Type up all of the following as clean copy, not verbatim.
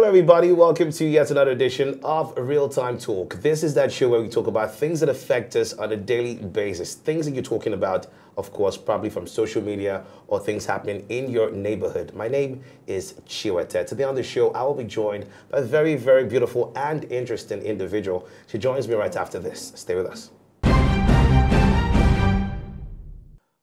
everybody. Welcome to yet another edition of Real Time Talk. This is that show where we talk about things that affect us on a daily basis. Things that you're talking about, of course, probably from social media or things happening in your neighborhood. My name is Chiwete. Today on the show, I will be joined by a very, very beautiful and interesting individual. She joins me right after this. Stay with us.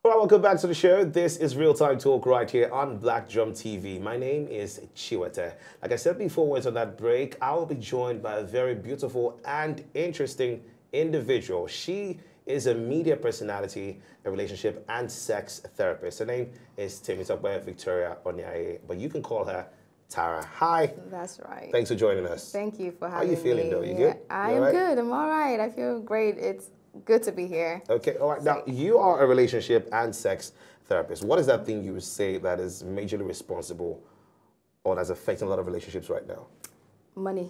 All right, welcome back to the show. This is Real Time Talk right here on Blackdrum TV. My name is Chiwete. Like I said before, we went on that break, I will be joined by a very beautiful and interesting individual. She is a media personality, a relationship and sex therapist. Her name is Temitope Victoria Onyaye, but you can call her Tara. Hi. That's right. Thanks for joining us. Thank you for having How me. are you feeling though? You good? I am good. I'm all right. I feel great. It's good to be here. Okay, all right. Now, you are a relationship and sex therapist. What is that thing you would say that is majorly responsible or that's affecting a lot of relationships right now? Money.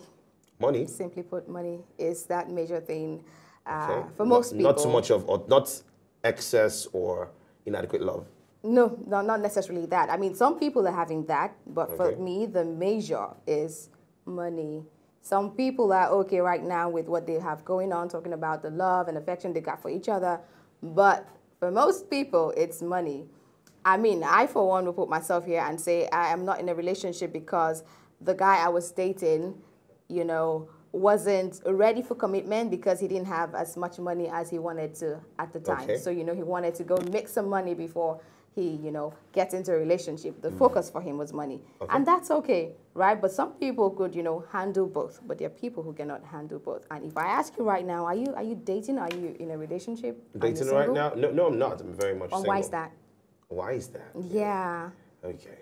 Money? Simply put, money is that major thing for not, most people. Not so much of, or not excess or inadequate love. No, not necessarily that. I mean, some people are having that, but for me, the major is money. Some people are okay right now with what they have going on, talking about the love and affection they got for each other. But for most people, it's money. I mean, I, for one, will put myself here and say I am not in a relationship because the guy I was dating, you know, wasn't ready for commitment because he didn't have as much money as he wanted to at the time. Okay. So, you know, he wanted to go make some money before he, you know, gets into a relationship. The focus for him was money. Okay. And that's okay, right? But some people could, you know, handle both. But there are people who cannot handle both. And if I ask you right now, are you dating? Are you in a relationship? Dating right now? No, I'm not. I'm very much single. Why is that? Why is that? Yeah. Okay.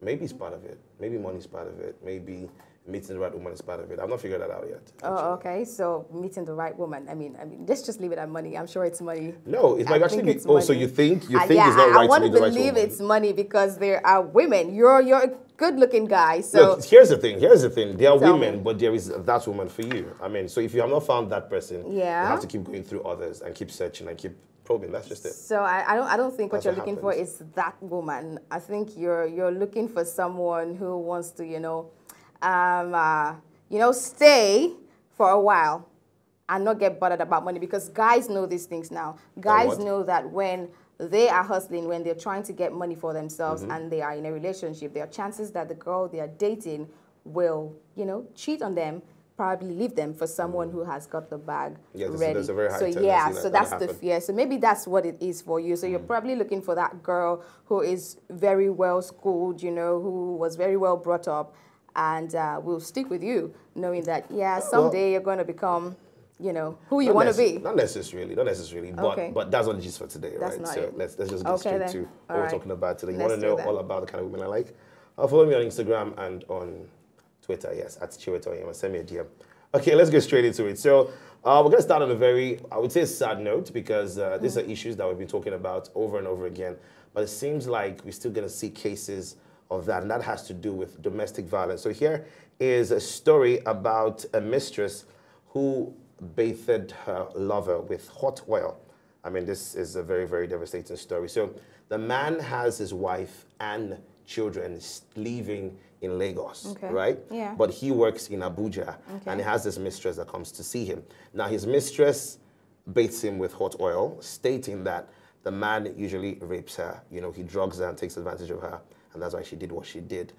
Maybe it's part of it. Maybe money's part of it. Maybe meeting the right woman is part of it. I've not figured that out yet. Actually. Oh, okay. So meeting the right woman. I mean, let's just leave it at money. I'm sure it's money. No, it might actually be. Oh, so you think yeah, it's not right I want to meet the right believe woman? it's money because there are women. You're a good-looking guy. So look, here's the thing. There are Tell women, me. but there is that woman for you. I mean, so if you have not found that person, Yeah. you have to keep going through others and keep searching and keep probing. That's just it. So I don't think what That's you're what looking for is that woman. I think you're looking for someone who wants to, stay for a while and not get bothered about money, because guys know these things now. Guys know that when they are hustling, when they're trying to get money for themselves and they are in a relationship, there are chances that the girl they are dating will, cheat on them, probably leave them for someone who has got the bag ready. There's a very high So tendency yeah, that so that's the happen. fear. So maybe that's what it is for you. So you're probably looking for that girl who is very well schooled, who was very well brought up, and will stick with you, knowing that someday you're going to become, who you want to be. Not necessarily, but that's not the gist for today, That's right? not so it. let's just get straight then. to All what right. we're talking about today. You Let's want to know do that. all about the kind of women I like? Follow me on Instagram and on Twitter, yes, at Chiwete. Send me a DM. Okay, let's get straight into it. So we're going to start on a very, I would say, sad note, because these are issues that we've been talking about over and over again. But it seems like we're still going to see cases of that, and that has to do with domestic violence. So here is a story about a mistress who bathed her lover with hot oil. I mean, this is a very, very devastating story. So the man has his wife and children living in Lagos, right? Yeah. But he works in Abuja, and he has this mistress that comes to see him. Now, his mistress baits him with hot oil, stating that the man usually rapes her. He drugs her and takes advantage of her, and that's why she did what she did.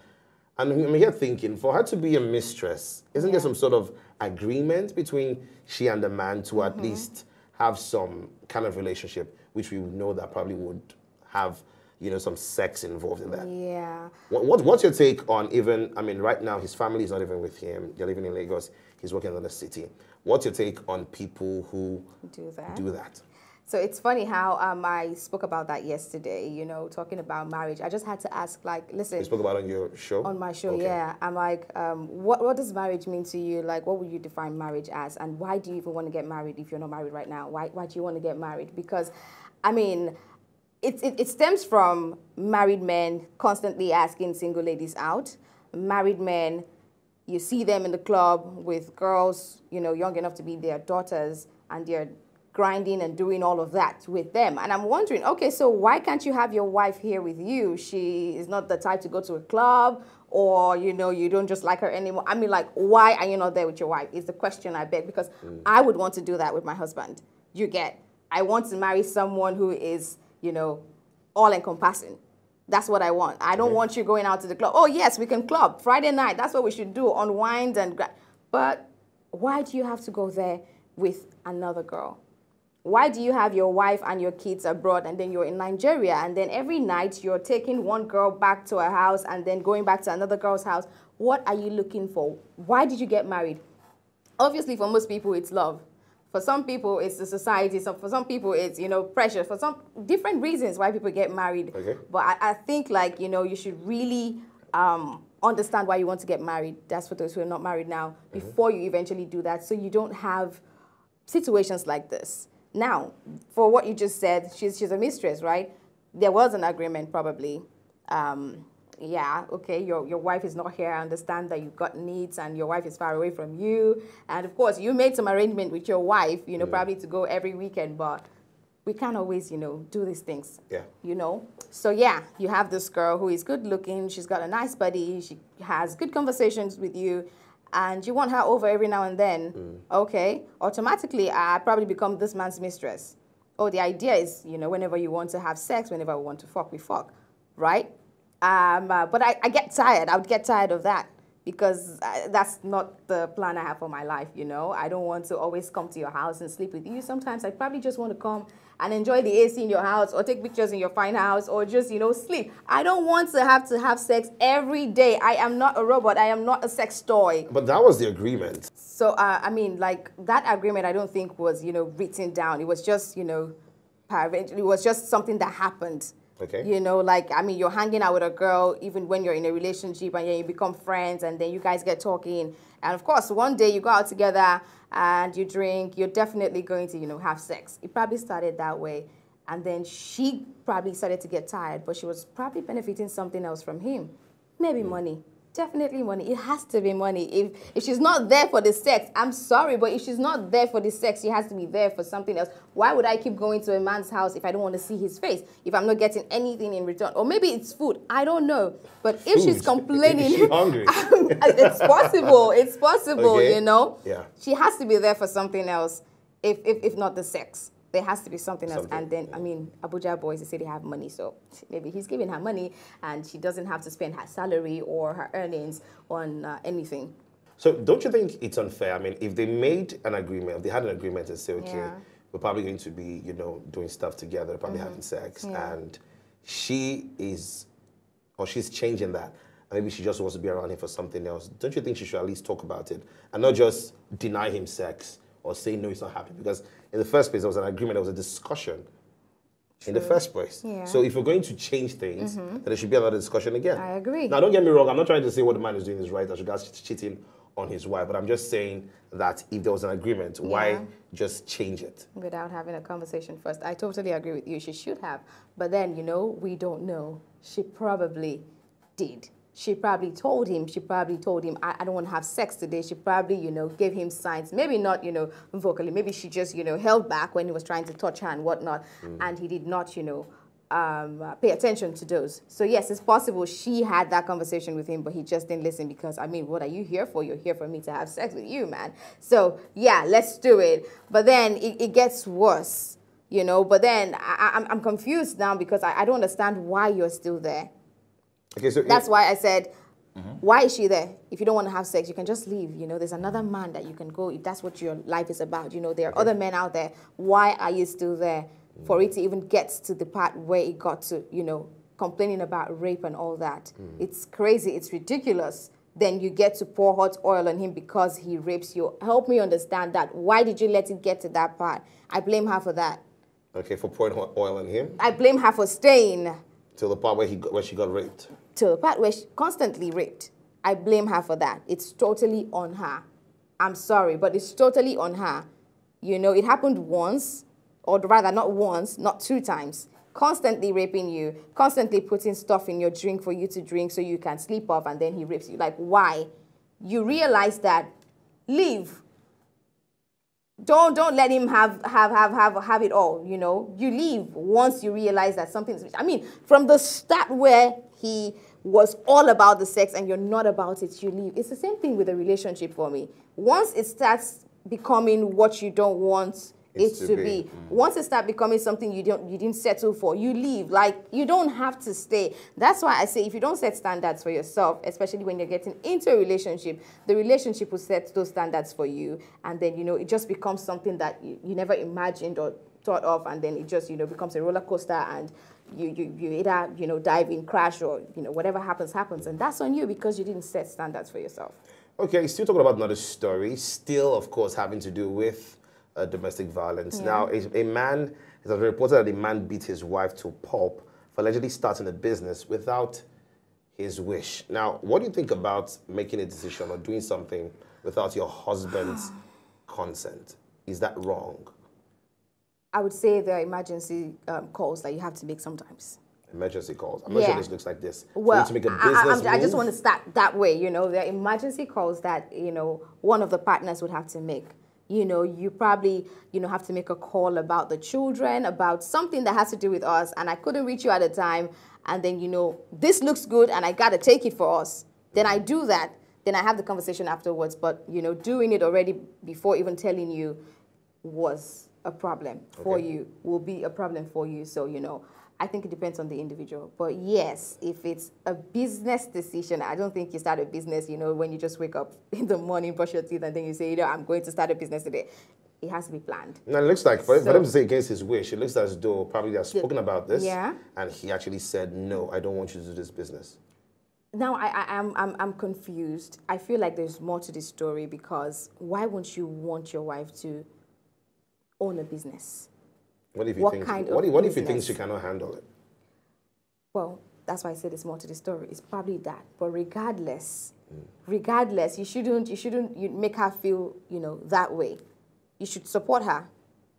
And I'm here thinking, for her to be a mistress, isn't there some sort of agreement between she and the man to at least have some kind of relationship, which we would know that probably would have, some sex involved in that? Yeah. What's your take on right now his family is not even with him. They're living in Lagos. He's working in another city. What's your take on people who do that? So it's funny how I spoke about that yesterday, talking about marriage. I just had to ask, listen. You spoke about it on your show? On my show, Okay. yeah. I'm like, what does marriage mean to you? Like, what would you define marriage as? And why do you even want to get married if you're not married right now? Why do you want to get married? Because, it stems from married men constantly asking single ladies out. Married men, you see them in the club with girls, young enough to be their daughters, and they're grinding and doing all of that with them. And I'm wondering, okay, so why can't you have your wife here with you? She is not the type to go to a club, or, you know, you don't just like her anymore. I mean, like, why are you not there with your wife is the question I beg, because I would want to do that with my husband. You get, I want to marry someone who is, you know, all-encompassing. That's what I want. I don't want you going out to the club. Oh, yes, we can club. Friday night, that's what we should do, unwind and... But why do you have to go there with another girl? Why do you have your wife and your kids abroad, and then you're in Nigeria, and then every night you're taking one girl back to her house and then going back to another girl's house? What are you looking for? Why did you get married? Obviously, for most people, it's love. For some people, it's the society. So for some people, it's, you know, pressure. For some different reasons why people get married. Okay. But I think, like, you know, you should really understand why you want to get married. That's for those who are not married now, before you eventually do that, so you don't have situations like this. Now, for what you just said, she's a mistress, right? There was an agreement, probably. Yeah, okay, your wife is not here. I understand that you've got needs and your wife is far away from you. And of course, you made some arrangement with your wife, you know, probably to go every weekend, but we can't always, you know, do these things, you know? So yeah, you have this girl who is good looking. She's got a nice body. She has good conversations with you, and you want her over every now and then. Okay, automatically, I probably become this man's mistress. Oh, the idea is, you know, whenever you want to have sex, whenever we want to fuck, we fuck, right? But I get tired. I would get tired of that, because that's not the plan I have for my life, you know. I don't want to always come to your house and sleep with you. Sometimes I probably just want to come and enjoy the AC in your house, or take pictures in your fine house, or just, you know, sleep. I don't want to have sex every day. I am not a robot. I am not a sex toy. But that was the agreement. So, I mean, like, that agreement I don't think was, you know, written down. It was just, you know, it was just something that happened. Okay. You know, like, I mean, you're hanging out with a girl even when you're in a relationship, and then you become friends, and then you guys get talking. And of course, one day you go out together and you drink, you're definitely going to, you know, have sex. It probably started that way. And then she probably started to get tired, but she was probably benefiting something else from him. Maybe money. Definitely money. It has to be money. If she's not there for the sex, I'm sorry, but if she's not there for the sex, she has to be there for something else. Why would I keep going to a man's house if I don't want to see his face, if I'm not getting anything in return? Or maybe it's food. I don't know. But if she's complaining... Is she hungry? It's possible. It's possible, okay. You know? Yeah. She has to be there for something else, if not the sex. There has to be something else. And then, I mean, Abuja boys, they say they have money, so maybe he's giving her money and she doesn't have to spend her salary or her earnings on anything. So don't you think it's unfair? I mean, if they made an agreement, if they had an agreement and say, okay, we're probably going to be, you know, doing stuff together, probably having sex, and she is, or she's changing that, and maybe she just wants to be around him for something else, don't you think she should at least talk about it and not just deny him sex or say no, he's not happy? Because in the first place, there was an agreement, there was a discussion in the first place. Yeah. So if you're going to change things, then there should be another discussion again. I agree. Now, don't get me wrong, I'm not trying to say what the man is doing is right as regards to cheating on his wife, but I'm just saying that if there was an agreement, why just change it? Without having a conversation first. I totally agree with you. She should have. But then, you know, we don't know. She probably did. She probably told him, I don't want to have sex today. She probably, you know, gave him signs. Maybe not, you know, vocally. Maybe she just, you know, held back when he was trying to touch her and whatnot. And he did not, you know, pay attention to those. So yes, it's possible she had that conversation with him, but he just didn't listen because, I mean, what are you here for? You're here for me to have sex with you, man. So yeah, let's do it. But then it gets worse, you know. But then I'm confused now because I don't understand why you're still there. Okay, so that's why I said, why is she there? If you don't want to have sex, you can just leave. You know, there's another man that you can go if that's what your life is about. You know, there are other men out there. Why are you still there? For it to even get to the part where it got to, you know, complaining about rape and all that. It's crazy. It's ridiculous. Then you get to pour hot oil on him because he rapes you. Help me understand that. Why did you let it get to that part? I blame her for that. Okay, for pouring hot oil on him? I blame her for staying. Till the part where she got raped? Till the part where she constantly raped. I blame her for that. It's totally on her. I'm sorry, but it's totally on her. You know, it happened once, or rather not once, not 2 times. Constantly raping you, constantly putting stuff in your drink for you to drink so you can sleep off, and then he rapes you. Like, why? You realize that. Leave. don't let him have it all, you know. You leave once you realize that something's, I mean, from the start where he was all about the sex and you're not about it, you leave. It's the same thing with a relationship for me. Once it starts becoming what you don't want it to be. Once it starts becoming something you didn't settle for, you leave. Like, you don't have to stay. That's why I say if you don't set standards for yourself, especially when you're getting into a relationship, the relationship will set those standards for you, and then, you know, it just becomes something that you never imagined or thought of, and then it just, you know, becomes a roller coaster, and you either, you know, dive in, crash, or, you know, whatever happens, and that's on you because you didn't set standards for yourself. Okay, still talking about another story, still, of course, having to do with domestic violence. Yeah. Now, a man, it has been reported that a man beat his wife to pulp for allegedly starting a business without his wish. Now, what do you think about making a decision or doing something without your husband's consent? Is that wrong? I would say there are emergency calls that you have to make sometimes. Emergency calls. I'm not sure this looks like this. Well, to make a business I just want to start that way, you know. There are emergency calls that, you know, one of the partners would have to make. You know, you probably, you know, have to make a call about the children, about something that has to do with us, and I couldn't reach you at the time, and then, you know, this looks good and I got to take it for us. Then I do that. Then I have the conversation afterwards. But, you know, doing it already before even telling you was a problem for you, will be a problem for you. So, you know, I think it depends on the individual. But yes, if it's a business decision, I don't think you start a business, you know, when you just wake up in the morning, brush your teeth, and then you say, you know, I'm going to start a business today. It has to be planned. Now, it looks like, for them to say against his wish, it looks as though probably they've spoken about this. Yeah. And he actually said, no, I don't want you to do this business. Now, I'm confused. I feel like there's more to this story, because why won't you want your wife to own a business? What if he thinks she cannot handle it? Well, that's why I said there's more to the story. It's probably that. But regardless, you shouldn't make her feel, you know, that way. You should support her.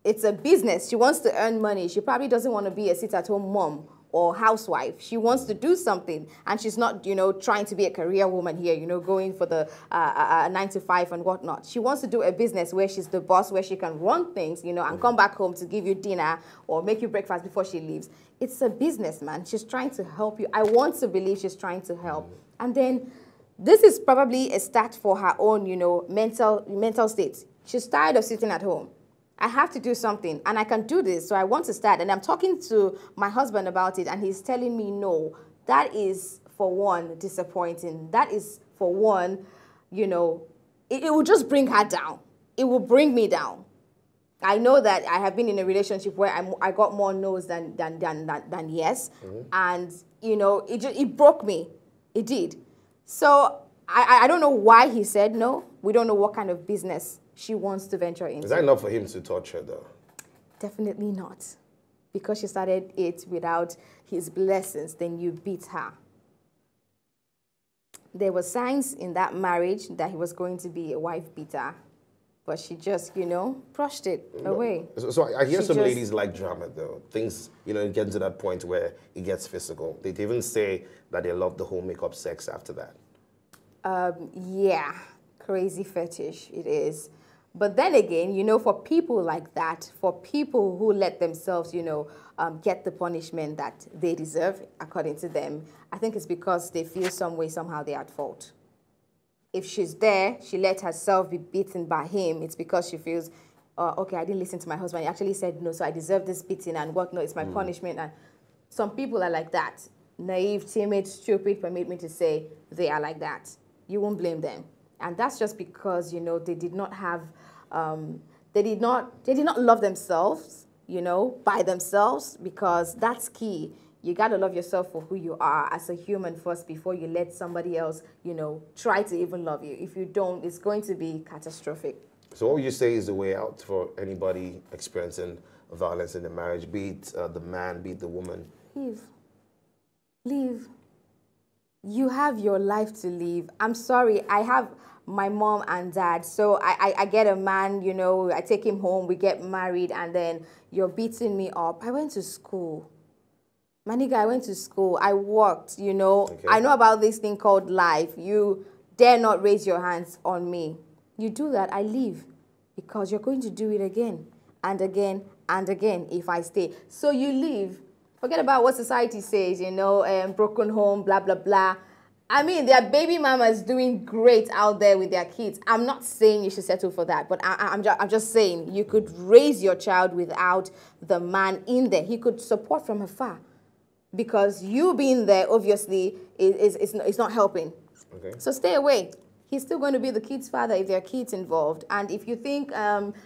It's a business. She wants to earn money. She probably doesn't want to be a sit-at-home mom or housewife. She wants to do something, and she's not, you know, trying to be a career woman here, you know, going for the 9 to 5 and whatnot. She wants to do a business where she's the boss, where she can run things, you know, and come back home to give you dinner or make you breakfast before she leaves. It's a business, man. She's trying to help you. I want to believe she's trying to help. And then this is probably a start for her own, you know, mental state. She's tired of sitting at home. I have to do something, and I can do this, so I want to start. And I'm talking to my husband about it, and he's telling me no. That is, for one, disappointing. That is, for one, you know, it will just bring her down. It will bring me down. I know that I have been in a relationship where I got more no's than yes, and, you know, it broke me. It did. So I don't know why he said no. We don't know what kind of business she wants to venture into. Is that enough for him to touch her, though? Definitely not. Because she started it without his blessings, then you beat her. There were signs in that marriage that he was going to be a wife beater, but she just, you know, brushed it away. So I hear some ladies like drama, though. Things, you know, get to that point where it gets physical. They even say that they love the whole makeup sex after that. Yeah, crazy fetish it is. But then again, you know, for people like that, for people who let themselves, you know, get the punishment that they deserve, according to them, I think it's because they feel some way, somehow they're at fault. If she's there, she let herself be beaten by him, it's because she feels, okay, I didn't listen to my husband. He actually said no, so I deserve this beating, and what? No, it's my punishment. And some people are like that. Naive, timid, stupid, permit me to say, they are like that. You won't blame them. And that's just because, you know, they did not have, they did not love themselves, you know, by themselves, because that's key. You got to love yourself for who you are as a human first before you let somebody else, you know, try to even love you. If you don't, it's going to be catastrophic. So what would you say is the way out for anybody experiencing violence in the marriage, be it the man, be it the woman? Leave. Leave. You have your life to live. I'm sorry, I have my mom and dad, so I get a man, you know, I take him home, we get married, and then you're beating me up. I went to school. My nigga, I went to school. I worked, you know. Okay. I know about this thing called life. You dare not raise your hands on me. You do that, I leave. because you're going to do it again and again and again if I stay. So you leave. Forget about what society says, you know, broken home, blah, blah, blah. I mean, there are baby mamas doing great out there with their kids. I'm not saying you should settle for that, but I'm just saying you could raise your child without the man in there. He could support from afar, because you being there, obviously, is not helping. Okay. So stay away. He's still going to be the kid's father if there are kids involved. And if you think,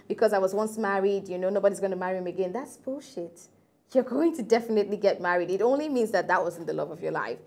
because I was once married, you know, nobody's going to marry him again, that's bullshit. You're going to definitely get married. It only means that that wasn't the love of your life.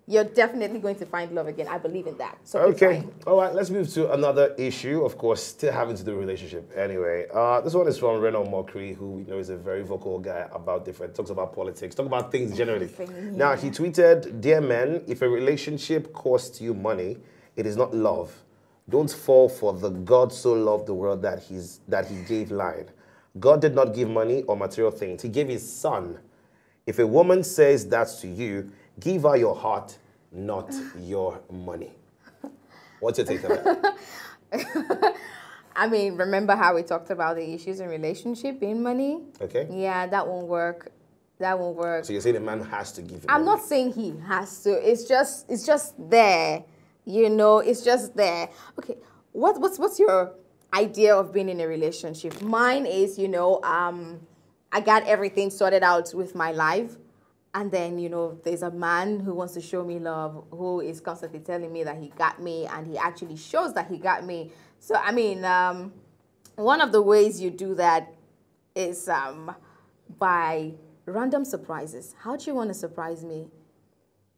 You're definitely going to find love again. I believe in that. So okay. All right, let's move to another issue. Of course, still having to do with relationship. Anyway, this one is from Renaud Mokri, who we know is a very vocal guy about talks about politics, talk about things generally. Yeah. Now, he tweeted, "Dear men, if a relationship costs you money, it is not love. Don't fall for the God so loved the world that he gave line. God did not give money or material things. He gave his son. If a woman says that to you, give her your heart, not your money." What's your take on that? I mean, remember how we talked about the issues in relationship being money? Okay. Yeah, that won't work. That won't work. So you're saying a man has to give you I'm money? not saying he has to. It's just there. You know, it's just there. Okay, what's your idea of being in a relationship? Mine is, you know, I got everything sorted out with my life. And then, you know, there's a man who wants to show me love, who is constantly telling me that he got me, and he actually shows that he got me. So, I mean, one of the ways you do that is by random surprises. How do you want to surprise me?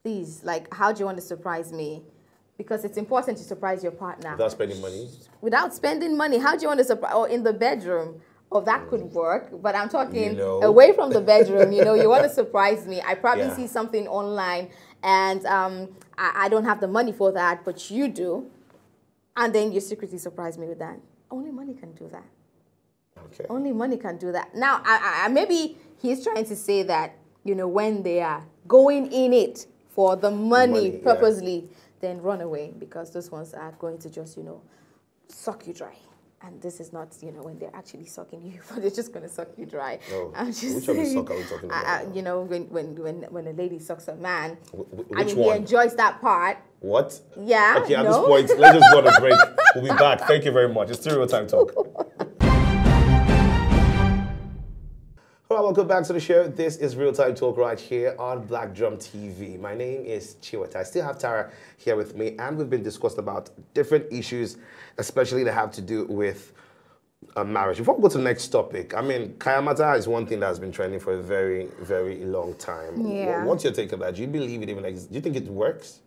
Please, like, how do you want to surprise me? Because it's important to surprise your partner. Without spending money? Without spending money. How do you want to surprise? Or in the bedroom. Oh, that could work, but I'm talking, you know, away from the bedroom. You know, you want to surprise me. I probably see something online, and I don't have the money for that, but you do. And then you secretly surprise me with that. Only money can do that. Okay. Only money can do that. Now, maybe he's trying to say that, you know, when they are going in it for the money purposely, then run away, because those ones are going to just, you know, suck you dry. And this is not, you know, when they're actually sucking you, but they're just going to suck you dry. Oh, I'm just which of the suck are we talking about? you know, when a lady sucks a man, which I mean, one? he enjoys that part. What? Yeah. Okay, at this point, let's just go on a break. We'll be back. Thank you very much. It's still Real Time Talk. Hello, welcome back to the show. This is Real Time Talk right here on Blackdrum TV. My name is Chiwata. I still have Tara here with me, and we've been discussing about different issues, especially that have to do with marriage. Before we go to the next topic, I mean, Kayamata is one thing that's been trending for a very, very long time. Yeah. What's your take on that? Do you believe it even exists? Do you think it works?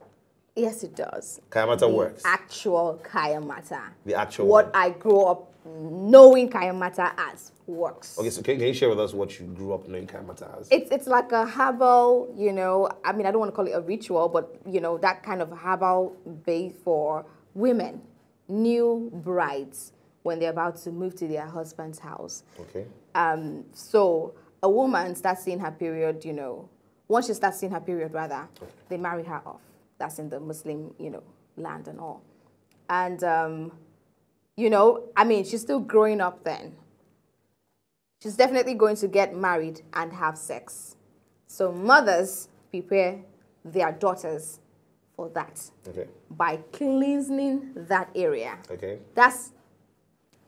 Yes, it does. Kayamata works? Actual Kayamata. The actual what one. I grew up knowing Kayamata as works. Okay, so can you share with us what you grew up knowing Kayamata as? It's like a herbal, you know, I mean, I don't want to call it a ritual, but, you know, that kind of herbal base for women, new brides, when they're about to move to their husband's house. Okay. So a woman starts seeing her period, you know, once she starts seeing her period, rather, they marry her off. That's in the Muslim, you know, land and all. And, you know, I mean, she's still growing up then. She's definitely going to get married and have sex. So mothers prepare their daughters for that. Okay. By cleansing that area. Okay. That's,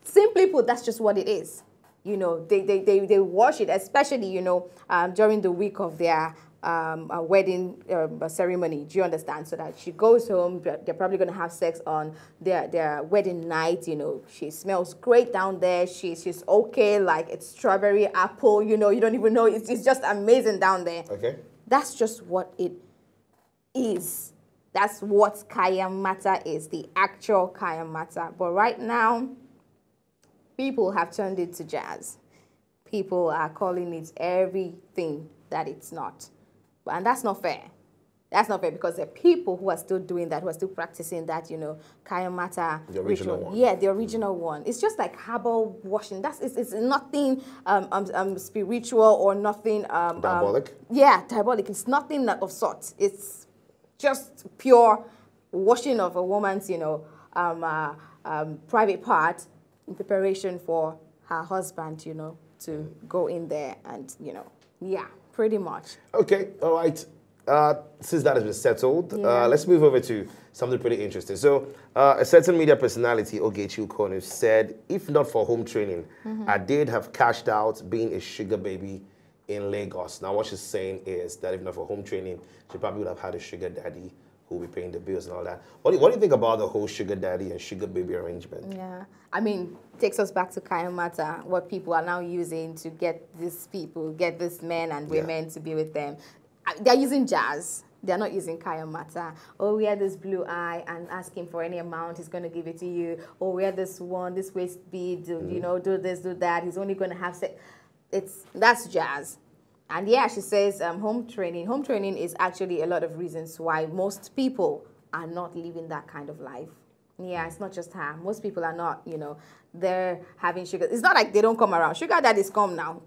simply put, that's just what it is. You know, they wash it, especially, you know, during the week of their wedding ceremony. Do you understand? So that she goes home, they're probably going to have sex on their wedding night. You know, she smells great down there. She's okay, like it's strawberry, apple. You know, you don't even know. It's just amazing down there. Okay. That's just what it is. That's what Kayamata is, the actual Kayamata. But right now, people have turned it to jazz. People are calling it everything that it's not. And that's not fair. That's not fair, because there are people who are still doing that, who are still practicing that, you know, Kayamata the original ritual. one. Yeah, the original one. It's just like herbal washing. It's nothing spiritual or nothing Diabolic? Yeah, diabolic. It's nothing of sort. It's just pure washing of a woman's, you know, private part in preparation for her husband, you know, to go in there and, you know, yeah, pretty much. Okay, all right. Since that has been settled, Yeah. let's move over to something pretty interesting. So, a certain media personality, Ogechi Ukonu, said, if not for home training, Adid have cashed out being a sugar baby in Lagos. Now, what she's saying is that if not for home training, she probably would have had a sugar daddy who will be paying the bills and all that. What do you think about the whole sugar daddy and sugar baby arrangement? Yeah, I mean, takes us back to Kayamata, what people are now using to get these people, get these men and women to be with them. They're using jazz. They're not using Kayamata. Oh, we had this blue eye and ask him for any amount, he's going to give it to you. Oh, we had this one, this waist bead, you know, do this, do that. He's only going to have sex. That's jazz. And yeah, she says home training. Home training is actually a lot of reasons why most people are not living that kind of life. Yeah, it's not just her. Most people are not, you know, they're having sugar. It's not like they don't come around. Sugar daddies come now.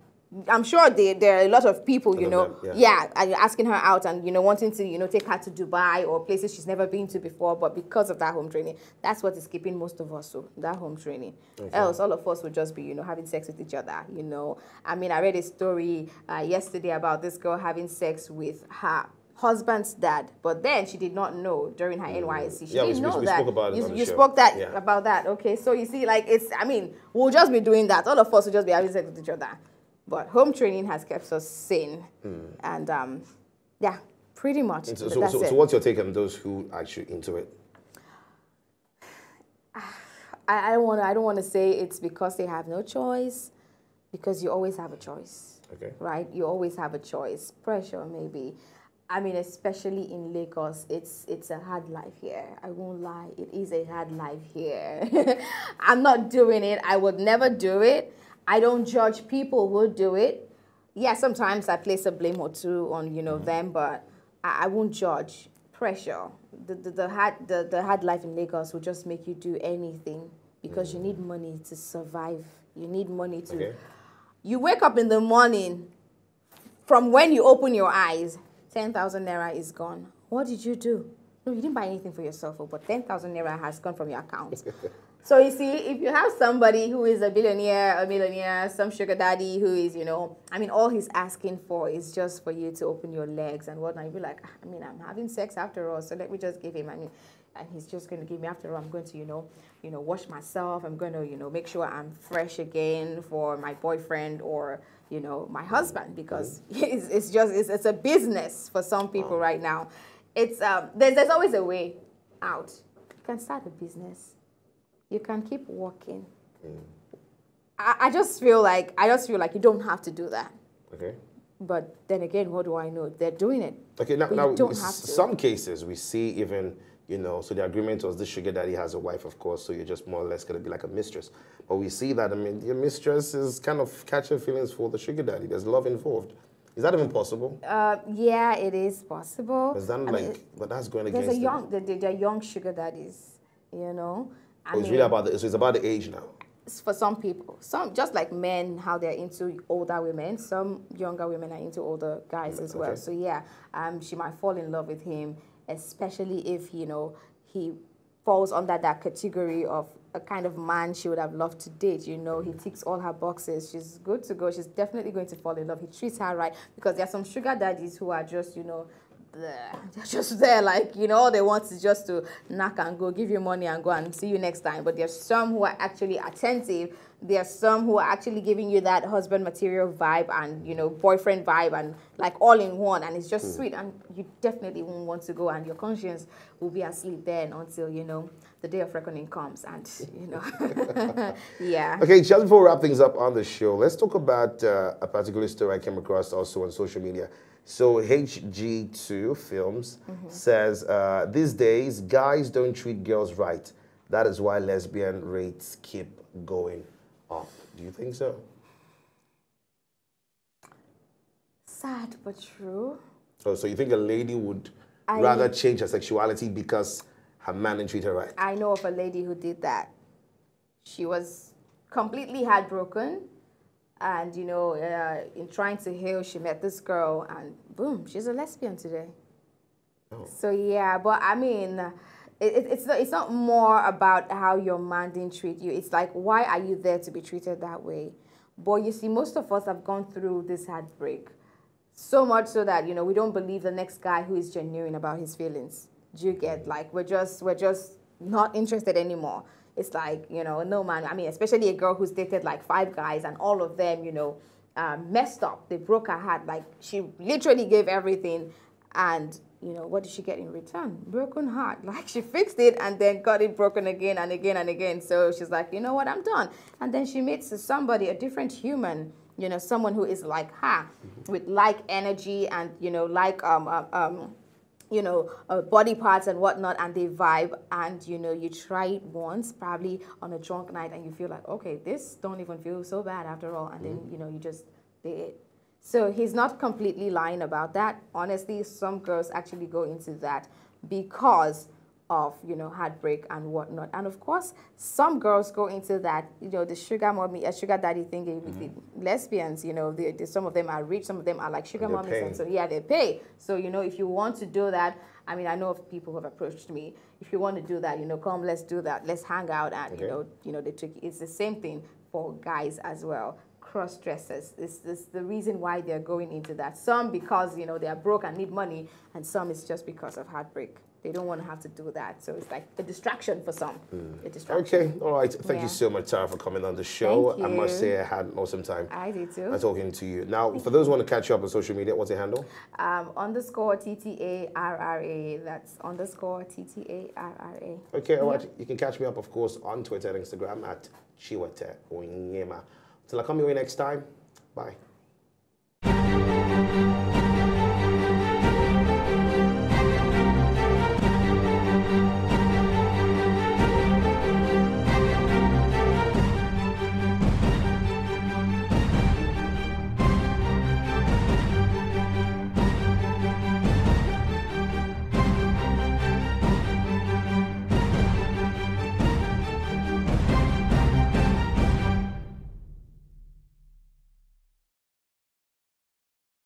I'm sure there are a lot of people, you know, and you're asking her out and, you know, wanting to, you know, take her to Dubai or places she's never been to before. But because of that home training, that's what is keeping most of us, so that home training. Else, all of us would just be, you know, having sex with each other, you know. I mean, I read a story yesterday about this girl having sex with her husband's dad, but then she did not know during her NYSC. She didn't know that. Spoke about it you spoke about that. Okay, so you see, like, I mean, we'll just be doing that. All of us will just be having sex with each other. But home training has kept us sane. And, yeah, pretty much. So what's your take on those who are actually into it? I don't want to say it's because they have no choice, because you always have a choice. Okay. Right? You always have a choice. Pressure, maybe. I mean, especially in Lagos, it's a hard life here. I won't lie. It is a hard life here. I'm not doing it. I would never do it. I don't judge people who do it. Yeah, sometimes I place a blame or two on, you know, them, but I won't judge. Pressure. The hard life in Lagos will just make you do anything because you need money to survive. You need money to... Okay. You wake up in the morning, from when you open your eyes, 10,000 naira is gone. What did you do? No, you didn't buy anything for yourself, but 10,000 naira has gone from your account. So you see, if you have somebody who is a billionaire, a millionaire, some sugar daddy who is, you know, I mean, all he's asking for is just for you to open your legs and whatnot. You'd be like, I mean, I'm having sex after all, so let me just give him. I mean, and he's just going to give me after all. I'm going to, you know, wash myself. I'm going to, you know, make sure I'm fresh again for my boyfriend or, you know, my husband, because it's a business for some people right now. It's there's always a way out. You can start a business. You can keep working. I just feel like you don't have to do that. Okay. But then again, what do I know? They're doing it. Okay, now some cases we see even, you know, so the agreement was the sugar daddy has a wife, of course, so you're just more or less going to be like a mistress. But we see that, I mean, your mistress is kind of catching feelings for the sugar daddy. There's love involved. Is that even possible? Yeah, it is possible. But that's going against they're young sugar daddies, you know. It's really about it's about the age now. For some people, some just like men, how they're into older women. Some younger women are into older guys as well. So yeah, she might fall in love with him, especially if, you know, he falls under that category of a kind of man she would have loved to date. You know, he ticks all her boxes. She's good to go. She's definitely going to fall in love. He treats her right, because there are some sugar daddies who are just, you know, they're just there, like, you know, all they want is just to knock and go, give you money and go and see you next time. But there's some who are actually attentive. There's some who are actually giving you that husband material vibe and, you know, boyfriend vibe and like all in one, and it's just sweet, and you definitely won't want to go, and your conscience will be asleep then until, you know, the day of reckoning comes, and, you know. Yeah. Okay, just before we wrap things up on the show, let's talk about a particular story I came across also on social media. So HG2 Films says, these days, guys don't treat girls right. That is why lesbian rates keep going up. Do you think so? Sad but true. Oh, so you think a lady would rather change her sexuality because her man didn't treat her right? I know of a lady who did that. She was completely heartbroken. And, you know, in trying to heal, she met this girl, and boom, she's a lesbian today. Oh. So, yeah, but I mean, it's not more about how your man didn't treat you. It's like, why are you there to be treated that way? But you see, most of us have gone through this heartbreak. So much so that, you know, we don't believe the next guy who is genuine about his feelings. Do you get, like, we're just not interested anymore. It's like, you know, no man, I mean, especially a girl who's dated like 5 guys and all of them, you know, messed up. They broke her heart. Like, she literally gave everything, and, you know, what did she get in return? Broken heart. Like, she fixed it and then got it broken again and again and again. So she's like, you know what, I'm done. And then she meets somebody, a different human, you know, someone who is like her, with like energy and, you know, like you know, body parts and whatnot, and they vibe, and, you know, you try it once, probably on a drunk night, and you feel like, okay, this don't even feel so bad after all, and then, you know, you just did it. So he's not completely lying about that. Honestly, some girls actually go into that because of, you know, heartbreak and whatnot. And of course, some girls go into that, you know, the sugar mommy, sugar daddy thing with the lesbians, you know, some of them are rich, some of them are like sugar mommies, and so, yeah, they pay. So, you know, if you want to do that, I mean, I know of people who have approached me. If you want to do that, you know, come, let's do that. Let's hang out, and, you know, it's the same thing for guys as well. Cross-dressers. This the reason why they're going into that. Some because, you know, they are broke and need money, and some is just because of heartbreak. They don't want to have to do that. So it's like a distraction for some. A distraction. Okay, all right. Thank you so much, Tara, for coming on the show. Thank you. I must say I had an awesome time. I did too. Talking to you. Now, for those who want to catch you up on social media, what's your handle? Underscore TTARRA. That's underscore TTARRA. Okay, all right. You can catch me up, of course, on Twitter and Instagram at Chiwete Onyema. Till I come your way next time. Bye.